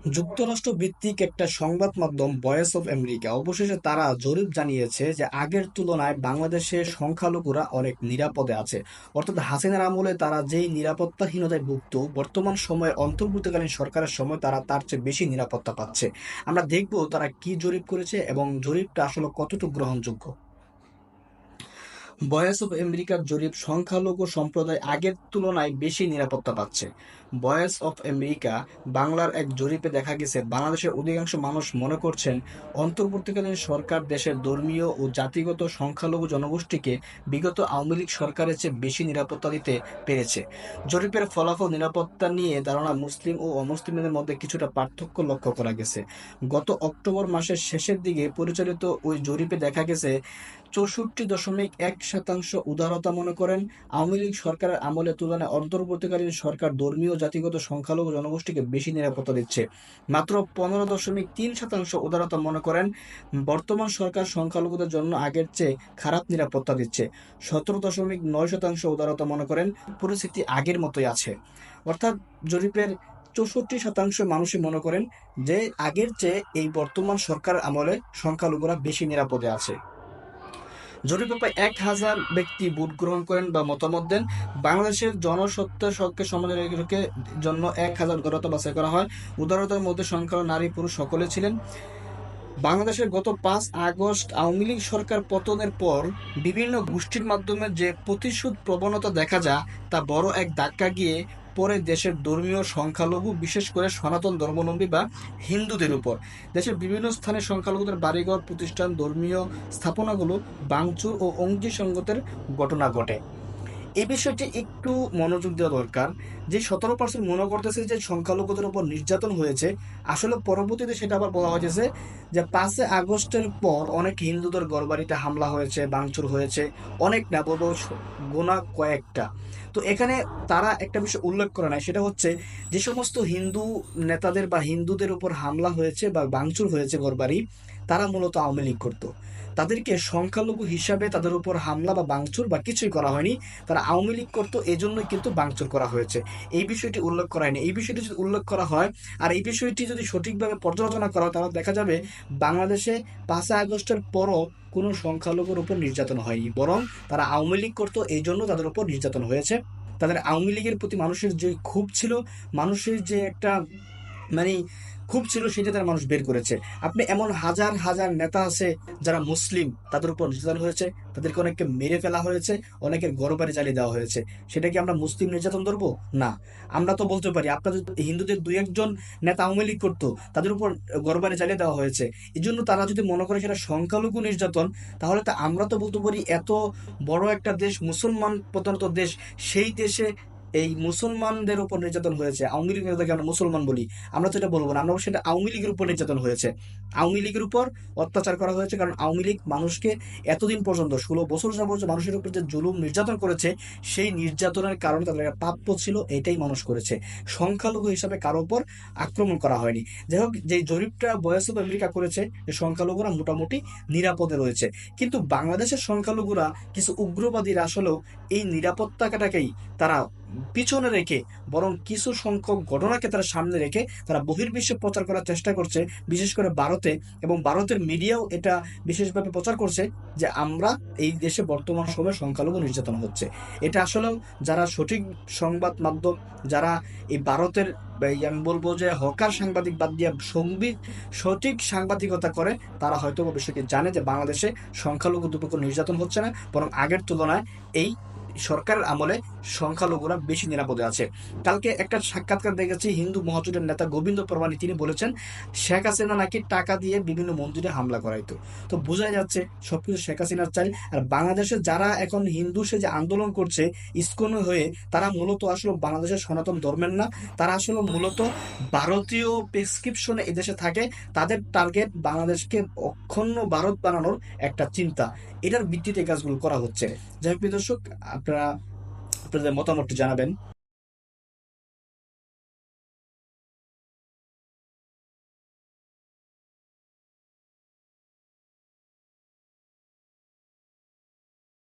যুক্তরাষ্ট্র ভিত্তিক একটা সংবাদ মাধ্যম ভয়েস অফ আমেরিকা অবশেষে তারা জরিপ জানিয়েছে যে আগের তুলনায় বাংলাদেশের সংখ্যালঘুরা অনেক নিরাপদে আছে। অর্থাৎ হাসিনার আমলে তারা যেই নিরাপত্তাহীনতায় ভুগত, বর্তমান সময়ে অন্তর্বর্তীকালীন সরকারের সময় তারা তার চেয়ে বেশি নিরাপত্তা পাচ্ছে। আমরা দেখব তারা কি জরিপ করেছে এবং জরিপটা আসলে কতটুকু গ্রহণযোগ্য। ভয়েস অফ আমেরিকার জরিপ সংখ্যালঘু সম্প্রদায় আগের তুলনায় বেশি নিরাপত্তা পাচ্ছে। ভয়েস অফ আমেরিকা বাংলার এক জরিপে দেখা গেছে বাংলাদেশের অধিকাংশ মানুষ মনে করছেন অন্তর্বর্তীকালীন সরকার দেশের ধর্মীয় ও জাতিগত সংখ্যালঘু জনগোষ্ঠীকে বিগত আওয়ামী লীগ সরকারের চেয়ে বেশি নিরাপত্তা দিতে পেরেছে। জরিপের ফলাফল নিরাপত্তা নিয়ে ধারণা মুসলিম ও অমুসলিমদের মধ্যে কিছুটা পার্থক্য লক্ষ্য করা গেছে। গত অক্টোবর মাসের শেষের দিকে পরিচালিত ওই জরিপে দেখা গেছে 64.1% উদারতা মনে করেন আওয়ামী লীগ সরকারের আমলের তুলনায় অন্তর্বর্তীকালীন সরকার ধর্মীয় জাতিগত সংখ্যালঘু জনগোষ্ঠীকে বেশি নিরাপত্তা দিচ্ছে। মাত্র 15.3% উদারতা মনে করেন বর্তমান সরকার সংখ্যালঘুদের জন্য আগের চেয়ে খারাপ নিরাপত্তা দিচ্ছে। 17.9% উদারতা মনে করেন পরিস্থিতি আগের মতোই আছে। অর্থাৎ জরিপের 64% মানুষই মনে করেন যে আগের চেয়ে এই বর্তমান সরকার আমলে সংখ্যালঘুরা বেশি নিরাপদে আছে। জরিপে প্রায় 1,000 ব্যক্তি ভোট গ্রহণ করেন বা মতামত দেন। বাংলাদেশের জনসত্তার সঙ্গে সমাজের জন্য 1,000 উদারতা বাছাই করা হয়। উদারতার মধ্যে সংখ্যালঘু নারী পুরুষ সকলে ছিলেন। বাংলাদেশের গত 5 আগস্ট আওয়ামী লীগ সরকার পতনের পর বিভিন্ন গোষ্ঠীর মাধ্যমে যে প্রতিশোধ প্রবণতা দেখা যায় তা বড় এক ধাক্কা গিয়ে পরে দেশের ধর্মীয় সংখ্যালঘু, বিশেষ করে সনাতন ধর্মাবলম্বী বা হিন্দুদের উপর। দেশের বিভিন্ন স্থানে সংখ্যালঘুদের বাড়িঘর, প্রতিষ্ঠান, ধর্মীয় স্থাপনাগুলো ভাঙচুর ও অগ্নিসংযোগের ঘটনা ঘটে। এই বিষয়টি একটু মনোযোগ দেওয়া দরকার। যে 17% মনে করতেছে যে সংখ্যালঘুদের উপর নির্যাতন হয়েছে, আসলে পরবর্তীতে সেটা আবার বলা হয়েছে যে 5 আগস্টের পর অনেক হিন্দুদের ঘরবাড়িতে হামলা হয়েছে, ভাঙচুর হয়েছে, অনেক না বলবো গোনা কয়েকটা। তো এখানে তারা একটা বিষয় উল্লেখ করে নাই, সেটা হচ্ছে যে সমস্ত হিন্দু নেতাদের বা হিন্দুদের উপর হামলা হয়েছে বা ভাঙচুর হয়েছে ঘরবাড়ি, তারা মূলত আওয়ামী লীগ করতো। তাদেরকে সংখ্যালঘু হিসাবে তাদের উপর হামলা বা ভাঙচুর বা কিছুই করা হয়নি, তারা আওয়ামী লীগ করতো, এজন্যই কিন্তু ভাঙচুর করা হয়েছে। এই বিষয়টি উল্লেখ করা হয়নি। এই বিষয়টি যদি উল্লেখ করা হয় আর এই বিষয়টি যদি সঠিকভাবে পর্যালোচনা করা হয়, তাহলে দেখা যাবে বাংলাদেশে 5 আগস্টের পরও কোনো সংখ্যালঘুর উপর নির্যাতন হয়নি, বরং তারা আওয়ামী লীগ করতো, এই জন্য তাদের উপর নির্যাতন হয়েছে। তাদের আওয়ামী লীগের প্রতি মানুষের যে ক্ষোভ ছিল, মানুষের যে একটা মানে খুব ছিল, সেটা তার মানুষ বের করেছে। আপনি এমন হাজার হাজার নেতা আছে যারা মুসলিম, তাদের উপর নির্যাতন হয়েছে, তাদেরকে অনেককে মেরে ফেলা হয়েছে, অনেকের ঘরবাড়ি জ্বালিয়ে দেওয়া হয়েছে। সেটা কি আমরা মুসলিম নির্যাতন ধরবো? না। আমরা তো বলতে পারি আপনার যদি হিন্দুদের 2-1 জন নেতা আওয়ামী লীগ করতো, তাদের উপর ঘরবাড়ি জ্বালিয়ে দেওয়া হয়েছে, এই জন্য তারা যদি মনে করে সেটা সংখ্যালঘু নির্যাতন, তাহলে তো আমরা তো বলতে পারি এত বড় একটা দেশ, মুসলমান প্রধানত দেশ, সেই দেশে এই মুসলমানদের উপর নির্যাতন হয়েছে। আওয়ামী লীগ নেতাকে আমরা মুসলমান বলি, আমরা তো এটা বলবো না, আমরা বলবো সেটা আওয়ামী লীগের উপর নির্যাতন হয়েছে, আওয়ামী লীগের উপর অত্যাচার করা হয়েছে। কারণ আওয়ামী লীগ মানুষকে এতদিন পর্যন্ত 16 বছর যাবত মানুষের উপর যে জুলুম নির্যাতন করেছে, সেই নির্যাতনের কারণে তাদের একটা প্রাপ্য ছিল, এটাই মানুষ করেছে। সংখ্যালঘু হিসাবে কারো উপর আক্রমণ করা হয়নি। যাই হোক, যে জরিপটা ভয়েস অফ আমেরিকা করেছে যে সংখ্যালঘুরা মোটামুটি নিরাপদে রয়েছে, কিন্তু বাংলাদেশের সংখ্যালঘুরা কিছু উগ্রবাদীরা আসলেও এই নিরাপত্তাটাকেই তারা পিছনে রেখে, বরং কিছু সংখ্যক ঘটনাকে তারা সামনে রেখে তারা বহির্বিশ্বে প্রচার করার চেষ্টা করছে, বিশেষ করে ভারতে, এবং ভারতের মিডিয়াও এটা বিশেষভাবে প্রচার করছে যে আমরা এই দেশে বর্তমান সময়ে সংখ্যালঘু নির্যাতন হচ্ছে। এটা আসলেও যারা সঠিক সংবাদ মাধ্যম, যারা এই ভারতের আমি বলবো যে হকার সাংবাদিক বাদ দিয়ে সঠিক সাংবাদিকতা করে, তারা হয়তো বিষয়টি জানে যে বাংলাদেশে সংখ্যালঘুদের উপর নির্যাতন হচ্ছে না, বরং আগের তুলনায় এই সরকারের আমলে সংখ্যালঘুরা বেশি নিরাপদে আছে। কালকে একটা সাক্ষাৎকার দেখেছি হিন্দু মহাজোটের নেতা গোবিন্দ পরমানি, তিনি বলেছেন শেখ হাসিনা নাকি টাকা দিয়ে বিভিন্ন মন্দিরে হামলা করাইতো। তো বোঝাই যাচ্ছে সবকিছু শেখ হাসিনার চাল। আর বাংলাদেশে যারা এখন হিন্দু সে যে আন্দোলন করছে ইসকন হয়ে, তারা মূলত আসলে বাংলাদেশের সনাতন ধর্মের না, তারা আসলে মূলত ভারতীয় প্রেসক্রিপশনে এদেশে থাকে। তাদের টার্গেট বাংলাদেশকে অখণ্ড ভারত বানানোর একটা চিন্তা, এটার ভিত্তিতে এই কাজগুলো করা হচ্ছে। যাই হোক প্রিয় দর্শক, আপনারা আপনাদের মতামতটি জানাবেন।